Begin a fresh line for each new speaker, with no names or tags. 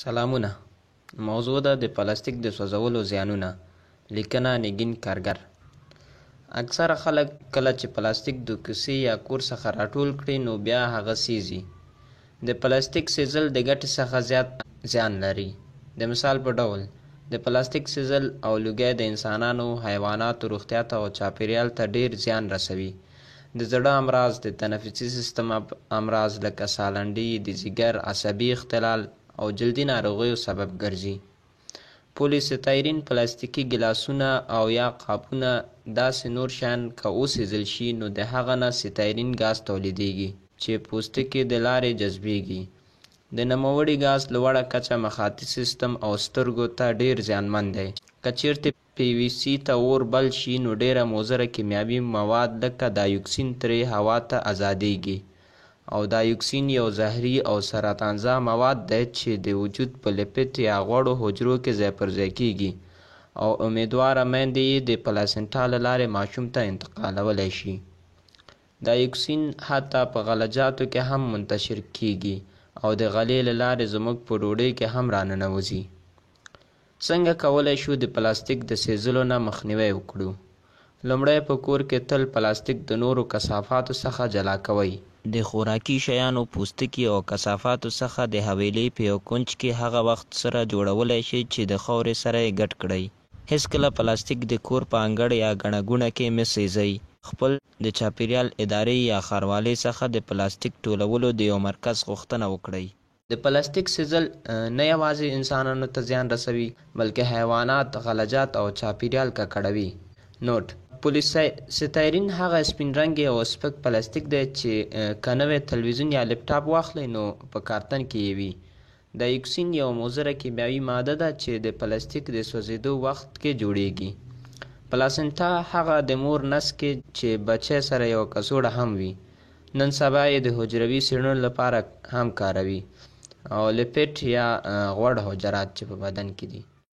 سلامونه. موضوع ده د پلاستیک د سوځولو زیانونه. لیکنه نگین کارګر. اکثره خلک کله چې پلاستیک د کوڅې یا کور څخه راټول کړي نو بیا هغه سیزي. د پلاستیک سیزل د ګټې څخه زیات زیان لري. د مثال په ډول د پلاستیک سیزل او لوګی د انسانانو، حیواناتو روغتیا ته او چاپیریال ته ډیر زیان رسوي. د زړه امراض، د تنفسي سیستم امراض لکه سالنډي، د ځیګر، عصبي اختلال او جلدي ناروغیو سبب ګرځي. پولیستایرین، پلاستیکي ګلاسونه او یا قابونه داسې نور شیان که وسیزل شي نو د هغه نه ستایرین ګاز تولیدیږي چې پوستکي د لارې جذبیږي. د نوموړي ګاز لوړه کچه مخاطي سیستم او سترګو ته ډیر زیانمن دی. که چیرته پی وي سي ته اور بل شي نو ډیره مضره کیمیاوي مواد لکه دایوکسین ترې هوا ته ازادیږي او دایوکسین یو زهري او سرطانزا مواد دی چې د وجود په لیپید یا غوړو حجرو کې ځای پر ځای کیږي او امیدواره میندې یې د پلاسنټا له لارې ماشوم ته انتقالولی شي. دایوکسین حتی په غلجاتو کې هم منتشر کیږي او د غلې له لارې زموږ په ډوډۍ کې هم راننوځي. څنګه کولی شو د پلاستیک د سیزلو نه مخنیوی وکړو؟ لومړی په کور کې تل پلاستیک د نورو کثافاتو څخه جلا کوئ. د خوراکي شیانو پوستکي او کثافاتو څخه د حویلۍ په یو کونج کې هغه وخت سره جوړولی شئ چې د خاورې سره یې ګډ کړئ. هیڅکله پلاستیک د کور په انګړ یا ګڼه ګوڼه کې مه سیزئ. خپل د چاپیریال ادارې یا ښاروالۍ څخه د پلاستیک ټولولو د یو مرکز غوښتنه وکړئ. د پلاستیک سیزل نه یوازې انسانانو ته زیان رسوي بلکې حیوانات، غلجات او چاپیریال ککړوي. نوټ: پولیستایرین هغه سپین رنګې او سپک پلاستیک دی چې که نوی تلویزیون یا لپټاپ واخلئ نو په کارتن کې یې وي. دایوکسین یو مضره کیمیاوي ماده ده چې د پلاستیک د سوځېدو وخت کې جوړیږي. پلاسنټا هغه د مور نس کې چې بچی سره یو کڅوړه هم وي. نن سبا یې د حجروي څېړنو لپاره هم کاروي او لیپټ یا غوړ حجرات چې په بدن کې دي.